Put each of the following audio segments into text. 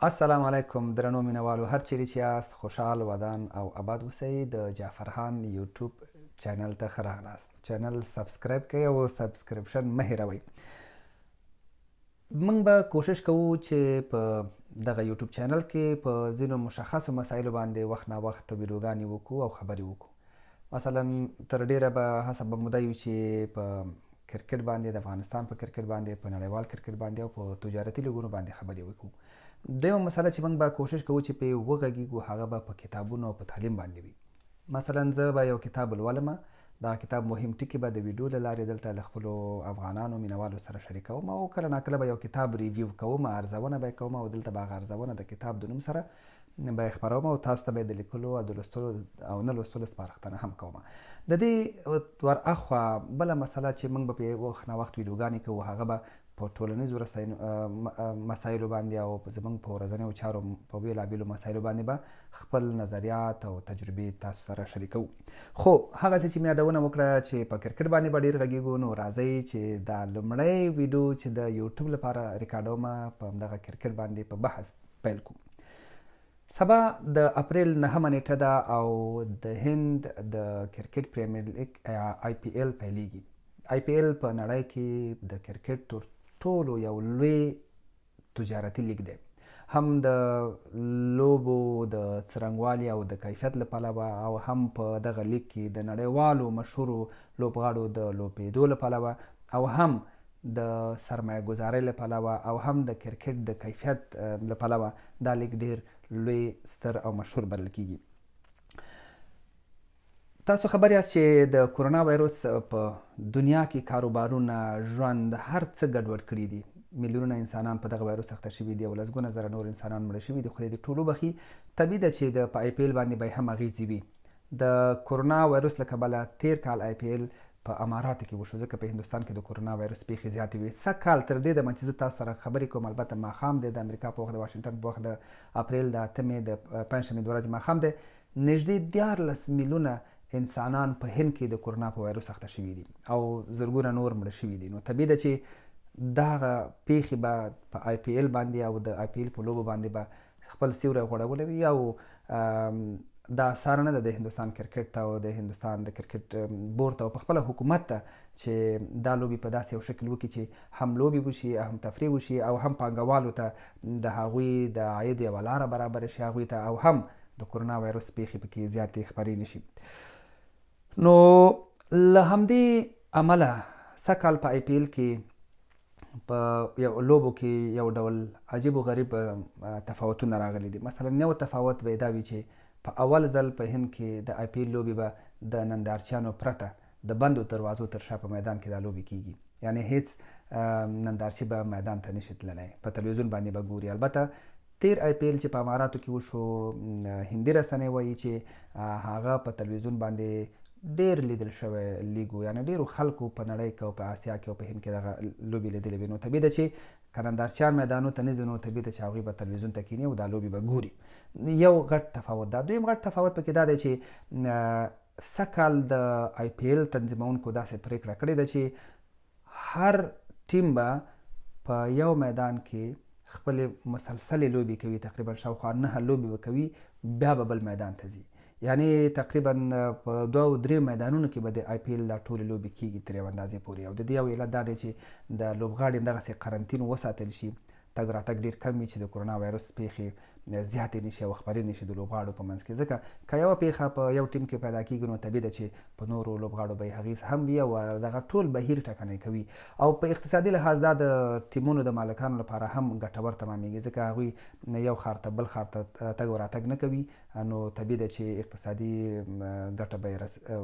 السلام علیکم درنو مینوالو، هر چیرې چې یاست خوشحال ودان او آباد اوسئ. د جعفرخان یوټیوب چینل ته ښه راغلاست. چینل سبسکرایب کړئ او سبسکرپشن مه هیروئ. موږ به کوشش کوو چې په دغه یوټیوب چینل کې په ځینو مشخصو مسایلو باندې وخت نا وخت ویډیوګانې وکړو او خبرې وکړو. مثلا تر ډیره به هڅه به موده وي چې په کرکټ باندې، د افغانستان په کرکټ باندې، په نړیوال کرکټ باندې او په تجارتي لیګونو باندې خبرې وکړو. دویمه مسله چې موږ به کوشش کوو چې پرې وغږیږو هغه به په کتابونو او په تعلیم باندې وي. مثلا زه به یو کتاب لولم، دا کتاب مهم ټکي به د ویډیو له لارې دلته له خپلو افغانانو مینوالو سره شریکوم او کله ناکله به یو کتاب ریویو کوم، ارزونه به یې کوم او دلته به هغه ارزونه د کتاب د نوم سره به یې خپروم او تاسو ته به یې د لیکلو او د لوستلو او نه لوستلو سپارښتنه هم کوم. د دې ور اخوا بله مسله چې موږ به پرې وخت نا وخت ویډیوګانې کوو هغه به په ټولنیزو مسایلو باندې او زموږ په ورځنیو چارو په بېلابېلو مسایلو باندې به خپل نظریات او تجربې تاسو سره شریکوو. خو هغسې چې مې یادونه وکړه چې په کرکټ باندې به ډېر غږیږو، نو راځئ چې دا لومړی ویډیو چې د یوټیوب لپاره ریکارډومه په همدغه کرکټ باندې په بحث پیل کړو. سبا د اپریل 9مه نیټه ده او د هند د کرکټ پریمیر لیګ آی پی ایل پیلیږي. آی پی ایل په نړۍ کې د کرکټ تر ټولو یو لوی تجارتي لیګ دی، هم د لوبو د څرنګوالي او د کیفیت له پلوه او هم په دغه لیګ کې د نړیوالو مشهورو لوبغاړو د لوبېدو له پلوه او هم د سرمایه ګذارۍ له پلوه او هم د کرکټ د کیفیت له پلوه دا لیګ ډېر لوی، ستر او مشهور بلل کیږي. تاسو خبر یاست چې د کورونا وایرس په دنیا کې کاروبارونه، ژوند، هر څه ګډوډ کړي دي. میلیونونه انسانان په دغه وایرس اخته شوي دي او لسګونه زره نور انسانان مړه شوي دي. خدای دې ټول وبخي. طبیعي ده چې د په آی پی ایل باندې به هم اغېزې وي. د کورونا وایرس له کبله تیر کال آی پی ایل په اماراتو کې وشو، ځکه په هندوستان کې د کورونا وایرس پیښې زیاتې وې. سږ کال تر دې دمه چې زه تاسو سره خبرې کوم، البته ماښام دی، د امریکا په وخت، د واشنګټن په وخت د اپریل د 8مې د پنجشنبې د ورځې ماښام دی، نږدې 14 میلیونه انسانان په هند کې د کورونا په وایرس اخته شوي دي او زرګونه نور مړه شوي دي. نو طبیعي ده چې دغه پیښې به په آی پی ایل باندې او د آی پی ایل په لوبو باندې به خپل سیوری غوړولی وي او دا اسانه نه ده د هندوستان کرکټ ته او د هندوستان د کرکټ بورډ ته او په خپله حکومت ته چې دا لوبې په داسې یو شکل وکړي چې هم لوبې وشي، هم تفریح وشي او هم پانګوالو ته د هغوی د عاید یوه لاره برابره شي هغوی ته، او هم د کورونا وایرس پیښې پکې زیاتې خپرې نه شي. نو له همدې امله سږ کال په آی پی ایل کې په یو لوبو کې یو ډول عجیب و غریب تفاوتونه راغلي دي. مثلا یو تفاوت به دا وي چې په اول ځل په هند کې د آی پی ایل لوبې به د نندارچیانو پرته د بندو دروازو تر شا په میدان کې دا لوبې کیږي، یعنی هیڅ نندارچی به میدان ته نشي تللی، په تلویزیون باندې به ګوري. البته تیر آی پی ایل چې په اماراتو کې وشو، هندي رسنۍ وایي چې هغه په تلویزیون باندې ډېر لیدل شوی لیګ و، یعنې ډېرو خلکو په نړۍ کې او په اسیا کې او په هند کې دغه لوبې لیدلې وي. نو طبیعي ده چې که نندارچیان میدانونو ته نه ځي، نو طبیعي ده چې هغوی به تلویزیون ته کښېني او دا لوبې به ګوري. یو غټ تفاوت دا. دویم غټ تفاوت پکې دا دی چې سږ کال د آی پی ایل تنظیمونکو داسې پرېکړه کړې ده چې هر ټیم به په یو میدان کې خپلې مسلسلې لوبې کوي، تقریبا شاوخوا 9 لوبې به کوي، بیا به بل میدان ته ځي. یعنی تقریبا په 2-3 میدانونو کې به د آی پی ایل دا ټولې لوبې کیږي تر یو اندازې پورې. او د دې یو علت دا دی چې د لوبغاړي همدغسې قرنطین وساتل شي، تګ راتګ ډېر کم وي چې د کورونا وایرس پیښې زیاتې نه شي او خپرې نه شي د لوبغاړو په منځ کې. ځکه که یوه پیښه په یو ټیم کې پیدا کېږي، نو طبیعي ده چې په نورو لوبغاړو به یې اغېز هم وي او دغه ټول بهیر ټکنی کوي. او په اقتصادي لحاظ دا د ټیمونو د مالکانو لپاره هم ګټور تمامېږي، ځکه هغوی یو ښار ته بل ښار ته تګ و راتګ نه کوي، نو طبیعي ده چې اقتصادي ګټه به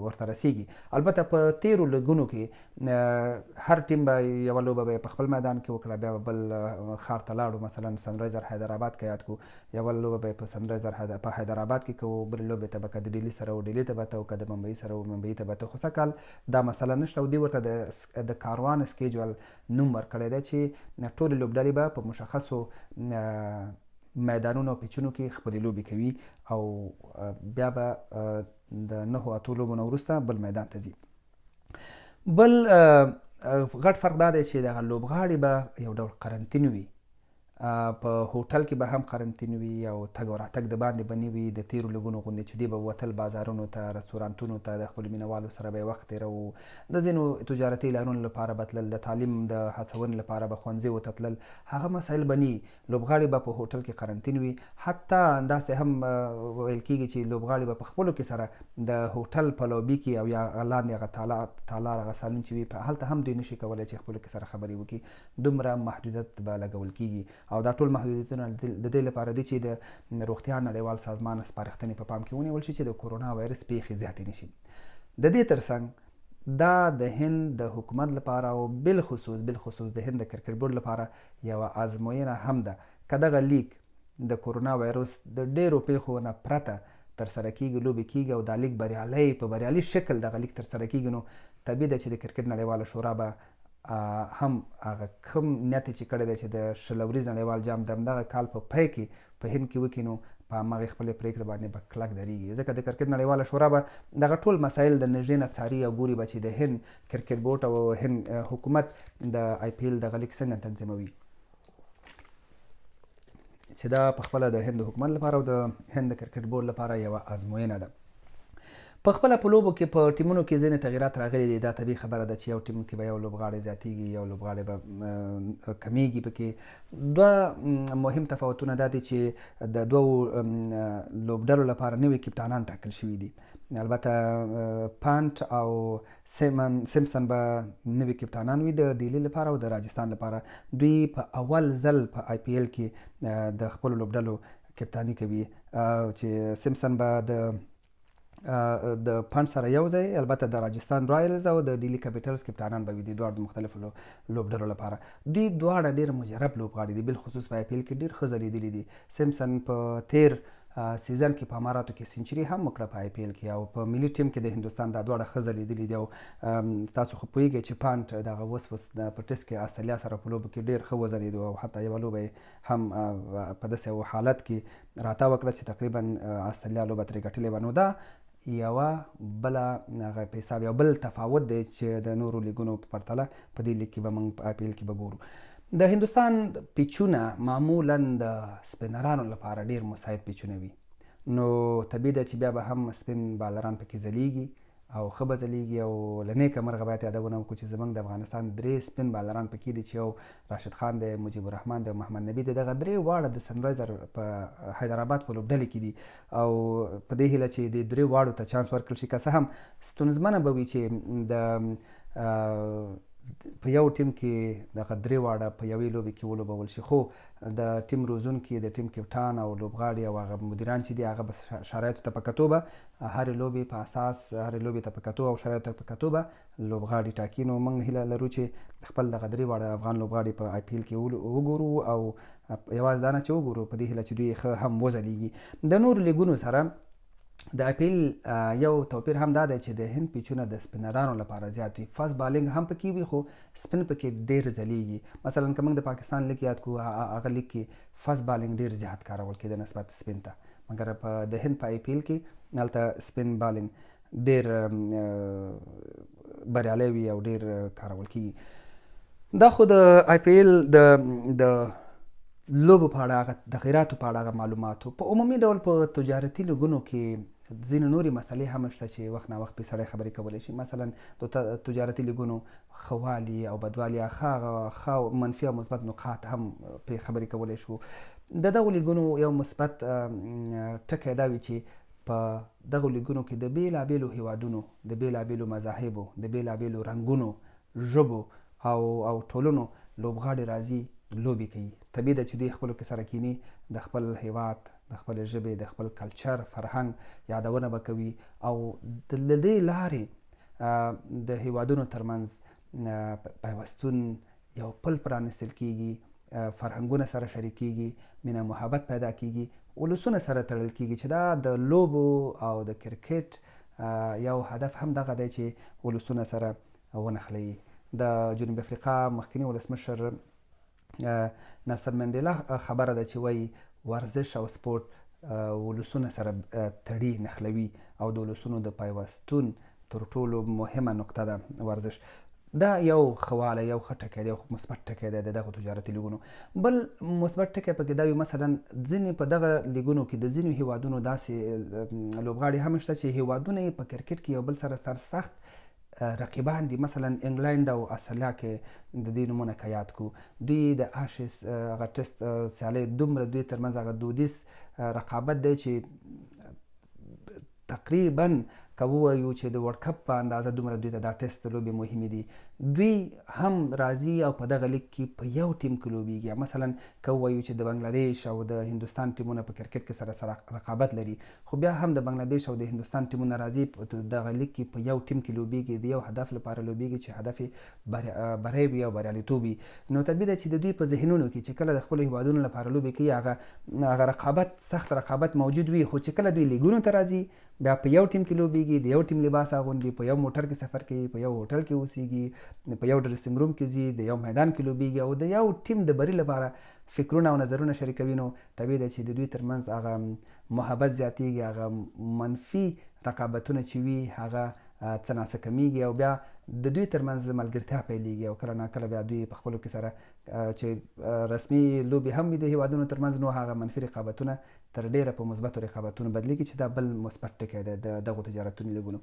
ورته رسیږي. البته په تیرو لیګونو کې هر ټیم به یوه لوبه به په خپل میدان کې وکړه، بیا به بل ښار ته لاړو. مثلا سنرایزر حیدرآباد که یاد کړو، یوه لوبه به په سنرایزر په حیدرآباد کې کوو، بلې لوبې ته به که د ډیلي سره و ډیلي ته به ته، که د ممبئی سره و ممبئی ته به ته. خو سږ کال دا مسله نشته او دوی ورته د کاروان سکیجول نوم ورکړی دی چې ټولې لوبډلې به په مشخصو میدانونو او پیچونو کې خپلې لوبې کوي او بیا به د 9-8 لوبو نه وروسته بل میدان ته ځي. بل غټ فرق دا دی چې دغه لوبغاړي به یو ډول قرنطین وي، په هوټل کې به هم قرنطین وي او تګ او راتګ د باندې به نه وي. د تیرو لږونو غوندې چې دوی به وتل بازارونو ته، رستورانتونو ته، د خپلو مینهوالو سره به یې وخت تېروو. د ځینو تجارتي اعلانونو لپاره به تلل، د تعلیم د هڅونې لپاره به ښوونځیو ته تلل. هغه مسایل به نه وي. لوبغاړي به په هوټل کې قرنطین وي. حتی داسې هم ویل کېږي چې لوبغاړي به په خپلو کې سره د هوټل په لوبي کې او یا لاندې هغه تالار هغه سالون چې وي په هلته هم دوی نشي کولی چې خپلو کې سره خبرې وکړي. دومره محدودیت به لګول کېږي او دا ټول محدودیتونه د دې لپاره دي چې د روغتیا نړیوال سازمان سپارښتنې په پام کې ونیول شي چې د کورونا وایرس پیښې زیاتې نشي. د دې ترڅنګ دا د هند د حکومت لپاره او بالخصوص د هند د کرکټ بورډ لپاره یوه ازموینه هم ده که دغه لیګ د کورونا وایرس د ډېرو پیښو نه پرته ترسره کېږي، لوبې کېږي او دا لیګ په بریالي شکل دغه لیګ ترسره کېږي، نو طبیعي ده چې د کرکټ نړیواله شورا به هم هغه کوم نیت چې کړی دی چې د 20 ورځ نړیوال جام د همدغه کال په پای کې په هند کې وکړي، نو په همغې خپلې پرېکړې باندې به کلک درېږي. ځکه د کرکټ نړیواله شورا به دغه ټول مسایل د نږدې نه څاري او ګوري به چې د هند کرکټ بورډ او هند حکومت د آی پی ایل دغه لیګ څنګه تنظیموي، چې دا په خپله د هند حکومت لپاره او د هند د کرکټ بورډ لپاره یوه ازموینه ده. په خپله په لوبو کې په ټیمونو کې ځینې تغییرات راغلي دي. دا طبیعي خبره ده چې یو ټیم کې به یو لوبغاړی زیاتېږي، یو لوبغاړی به کمیږي. پکې دوه مهم تفاوتونه دا دي چې د دوو لوبډلو لپاره نوي کپتانان ټاکل شوي دي. البته پانټ او سیمسن به نوي کپتانان وي د ډیلي لپاره او د راجستان لپاره. دوی په اول ځل په آی پی ایل کې د خپلو لوبډلو کپتاني کوي چې سیمسن به د پنډ سره یو ځای، البته د راجستان رایلز او د ډیلي کپیټلز کپتانان به وي د دواړو مختلفو لوبډلو لپاره. دوی دواړه ډېر مجرب لوبغاړي دي، بالخصوص په آی پی ایل کې ډېر ښه ځلېدلي دي. سیمسن په تیر سیزن کې په اماراتو کې سنچري هم وکړه په آی پی ایل کې او په ملي ټیم کې د هندوستان دا دواړه ښه ځلېدلي دي. او تاسو خو پوهېږئ چې پانټ دغه اوس په ټسټ کې استرالیا سره په لوبو کې ډېر ښه وځلېدو او حتی یوه لوبه یې هم په داسې یو حالت کې راتاو وکړه چې تقریبا استرالیا لوبه ترې ګټلې وه. نو دا یوه بله هغه په حساب یو بل تفاوت دی چې د نورو لیګونو په پرتله په دې لیګ کې به موږ په آی پی ایل کې به ګورو. د هندوستان پیچونه معمولا د سپینرانو لپاره ډېر مساعد پیچونه وي، نو طبیعي ده چې بیا به هم سپین بالران پکې ځلیږي او ښه به ځلیږي. او له نیکه مرغه باید یادونه وکړو چې زموږ د افغانستان 3 سپین بالران پکې دي چې یو راشد خان دی، مجیب الرحمن دی او محمد نبي دی. دغه 3 واړه د سنرایزر په حیدرآباد په لوبډلې کې دي او په دې هیله چې د 3 واړو ته چانس ورکړل شي. که څه هم ستونزمنه به وي چې د په یو ټیم کې دغه 3 واړه په یوې لوبې کې ولوبول شي، خو د ټیم روزونکي، د ټیم کپټان او لوبغاړي او هغه مدیران چې دي هغه به شرایطو ته په کتو به هرې لوبې په اساس هرې لوبې ته په کتو او شرایطو ته په کتو به لوبغاړي ټاکي. نو موږ هیله لرو چې خپل دغه 3 واړه افغان لوبغاړي په آی پی ایل کې وګورو او یوازې دا نه چې وګورو، په دې هیله چې دوی ښه هم وځلیږي. د نورو لیګونو سره د آی پی ایل یو توپیر هم دا دی چې د هند پیچونه د سپینرانو لپاره زیات وي. فاست بالینګ هم پکې وي خو سپین پکې ډېر ځلیږي. مثلا که موږ د پاکستان لیګ یاد کړو، هغه لیګ کې فاست بالینګ ډېر زیات کارول کېده نسبت سپین ته، مګر په د هند په آی پی ایل کې هلته سپین بالینګ ډېر بریالی وي او ډېر کارول کېږي. دا خو د آی پی ایل د لوبو په اړه هغه تغییراتو په اړه هغه معلوماتو. په عمومي ډول په تجارتي لیګونو کې ځینې نورې مسلې هم شته چې وخت ناوخت پرې سړی خبرې کولی شي. مثلا د تجارتي لیګونو ښه والي او بدوالي، ښه منفي او مثبت نقاط هم پرې خبرې کولی شو. د دغو لیګونو یو مثبت ټکی دا وي چې په دغو لیګونو کې د بېلابېلو هیوادونو، د بېلابېلو مذاهبو، د بېلابېلو رنګونو، ژبو او ټولنو لوبغاړي راځي، لوبې کوي. طبیعي ده چې دوی خپلو کې سره کینی، د خپل هیواد، د خپل ژبې، د خپل کلچر، فرهنګ یادونه به کوي او د دې لارې د هیوادونو ترمنځ پیوستون یو پل پرانیستل کېږي، فرهنګونه سره شریکېږي، مینه محبت پیدا کېږي، ولسونه سره تړل کېږي. چې دا د لوبو او د کرکټ یو هدف هم دغه دی چې ولسونه سره ونښلوي. د جنوب افریقا مخکیني ولسمشر نلسن منډیلا خبره ده چې وایي ورزش او سپورټ ولسونه سره تړي، نښلوي او د ولسونو د پیوستون تر ټولو مهمه نقطه ده ورزش. دا یو ښه والی، یو ښه ټکی دی، یو مثبت ټکی دی د دغو تجارتي لیګونو. بل مثبت ټکی پکې دا وي مثلا ځینې په دغه لیګونو کې د ځینو هیوادونو داسې لوبغاړي هم شته چې هیوادونه یې په کرکټ کې یو بل سره سخت رقیبان دي. مثلا انګلند او استرالیا کې د دې نومونه که یاد کړو، دوی د آشس هغه ټسټ سیالۍ دومره دوی ترمنځ هغه دودیز رقابت دی چې تقریبا که ووایو چې د ورلډ کپ په اندازه دومره دوی ته دا ټسټ لوبې مهمې دي. دوی هم راځي او په دغه لیګ کې په یو ټیم کې لوبیږي. مثلا که ووایو چې د بنګلادیش او د هندوستان ټیمونه په کرکټ کې سره رقابت لري، خو بیا هم د بنګلادیش او د هندوستان ټیمونه راځي په دغه لیګ کې په یو ټیم کې لوبیږي، د یو هدف لپاره لوبیږي چې هدف یې بری وي او بریالیتوب وي. نو طبیعي ده چې د دوی په ذهنونو کې چې کله د خپلو هیوادونو لپاره لوبې کوي هغه رقابت، سخت رقابت موجود وي. خو چې کله دوی لیګونو ته راځي بیا په یو ټیم کې لوبیږي، د یو ټیم لباس اغوندي، په یو موټر کې سفر کوي، په یو هوټل کې اوسیږي، په یو ډریسنګ روم کې ځي، د یو میدان کې لوبیږي او د یو ټیم د بری لپاره فکرونه او نظرونه شریکوي. نو طبیعي ده چې د دوی ترمنځ هغه محبت زیاتیږي، هغه منفي رقابتونه چې وي هغه څه ناڅه کمیږي او بیا د دوی ترمنځ ملګرتیا پیلېږي او کله ناکله بیا دوی په خپلو کې سره چې رسمي لوبې هم وي د هیوادونو ترمنځ، نو هغه منفي رقابتونه تر ډیره په مثبتو رقابتونو بدلیږي چې دا بل مثبت ټکی دی د دغو تجارتونو لیګونو.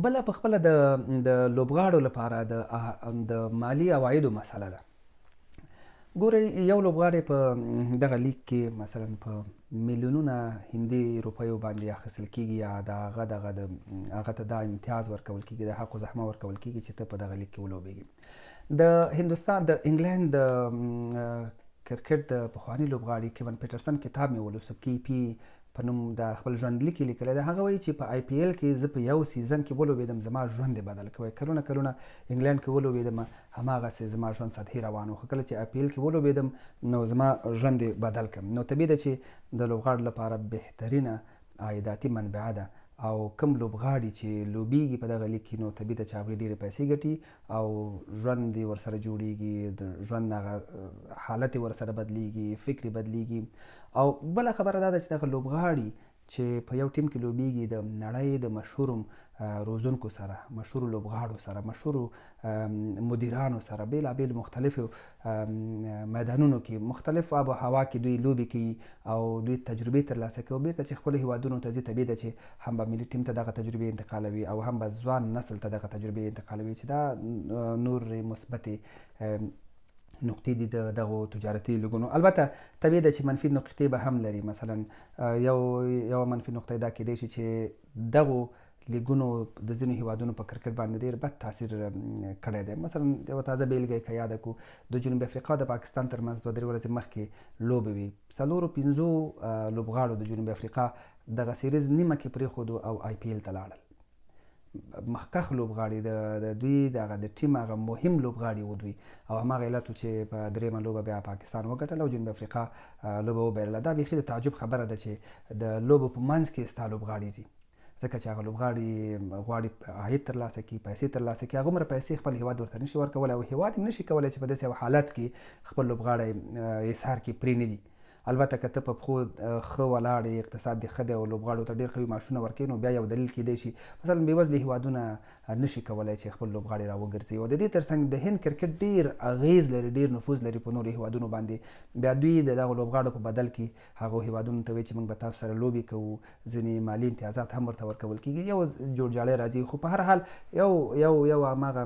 بله په خپله د لوبغاړو لپاره د مالی عوایدو مسله ده. ګورئ یو لوبغاړی په دغه لیګ کې مثلا په میلیونونه هندي روپیو باندې اخیستل کیږي یا د هغه ته دا امتیاز ورکول کیږي، د حق و زحمه ورکول کیږي چې ته په دغه لیګ کې ولوبیږي. د هندوستان د انګلند د کرکټ د پخواني لوبغاړي کیون پیټرسن کتاب مې ولوسته، کی پی په نوم د خپل ژوندلیک یې لیکلی دی. هغه وایي چې په آی پی ایل کې زه په یو سیزن کې ولوبېدم زما ژوند یې بدل کړی. کلونه انګلند کې ولوبېدم هماغسې زما ژوند سطحي روان و، خو کله چې آی پی ایل کې ولوبېدم نو زما ژوند یې بدل کړم. نو طبیعي ده چې د لوبغاړو لپاره بهترینه عایداتي منبعه ده او کوم لوبغاړي چې لوبیږي په دغه لیګ کې نو طبیعي ده چې هغوی ډېرې پیسې ګټي او ژوند یې ورسره جوړیږي، د ژوند هغه حالت یې ورسره بدلیږي، فکر یې بدلیږي. او بله خبره دا ده چې دغه لوبغاړي چې په یو ټیم کې لوبیږي د نړۍ د مشهورو روزونکو سره، مشهورو لوبغاړو سره، مشهورو مدیرانو سره، بېلابېل مختلفو میدانونو کې مختلف آب و هوا کې دوی لوبې کوي او دوی تجربې ترلاسه کوي او بیرته چې خپلو هیوادونو ته ځي. طبیعي ده چې هم به ملي ټیم ته دغه تجربې انتقالوي او هم به ځوان نسل ته دغه تجربې انتقالوي چې دا نور مثبتې نقطې دي د دغو تجارتي لیګونو. البته طبیعي ده چې منفي نقطې به هم لري. مثلا یو منفي نقطه دا کیدای شي چې دغو لیګونو د ځینو هیوادونو په کرکټ باندې ډېر بد تاثیر کړی دی. مثلا یوه تازه بیلګه یې که یاده کړو، د جنوب افریقا د پاکستان ترمنځ 2-3 ورځې مخکې لوبې وې، 4-5 لوبغاړو د جنوب افریقا دغه سیریز نیمه کې پرېښودو او آی پی ایل ته لاړل. مخکښ لوبغاړي د دوی دغه د ټیم هغه مهم لوبغاړي و دوی او هماغه علت و چې په درېیمه لوبه بیا پاکستان وګټله او جنوب افریقا لوبه وبایلله. دا بیخي د تعجب خبره ده چې د لوبو په منځ کې ستا لوبغاړي ځي، ځکه چې هغه لوبغاړي غواړي عاید ترلاسه کړي، پیسې ترلاسه کړي، هغومره پیسې خپل هیواد ورته نشي ورکولی او هیواد هم نشي کولی چې په داسې یو حالت کې خپل لوبغاړی ایسار کړي، پرېنږدي. البته که ته په پښو ښه ولاړ یې، اقتصاد دې ښه دی او لوبغاړو ته ډېر قوي معاشونه ورکوي نو بیا یو دلیل کیدای شي مثلا بېوزلي هیوادونه نشي کولی چې خپل لوبغاړي راوګرځوي. او د دې ترڅنګ د هند کرکټ ډېر اغیز لري، ډېر نفوذ لري په نورو هیوادونو باندې. بیا دوی د دغو لوبغاړو په بدل کې هغو هیوادونو ته وایي چې موږ به تاسو سره لوبې کوو، ځینې مالي امتیازات هم ورته ورکول کېږي، یو جوړجاړی راځي. خو په هر حال یو هماغه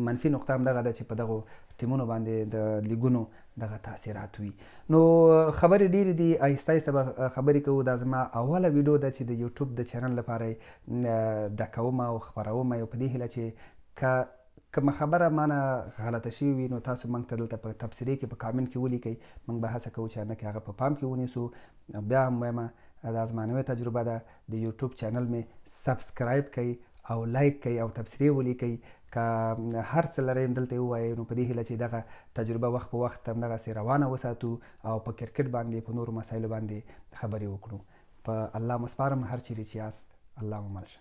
منفي نقطه هم دغه ده چې په دغو ټیمونو باندې د لیګونو دغه تاثیرات وي. نو خبرې ډېرې دي، آهسته آهسته به خبرې کوو. دا زما اوله ویډیو ده چې د یوټیوب د چینل لپاره یې ډکوم او خپروم یو په دې هیله چې کومه خبره مانه غلطه شوې وي نو تاسو موږ ته دلته په تبصرې کې په کامنټ کې ولیکئ، موږ به هڅه کوو چې هغه هغه په پام کې ونیسو. بیا هم وایم دا زما نوې تجربه ده، د یوټیوب چینل مې سبسکرایب کړئ او لایک کړئ او تبصرې ولیکئ. که هر څه لرئ دلته یې ووایئ نو په دې هیله چې دغه تجربه وخت په وخت همدغسې روانه وساتو او په کرکټ باندې په نورو مسایلو باندې خبرې وکړو. په الله مو سپارم، هر چیرې چې یاست الله مو مل شه.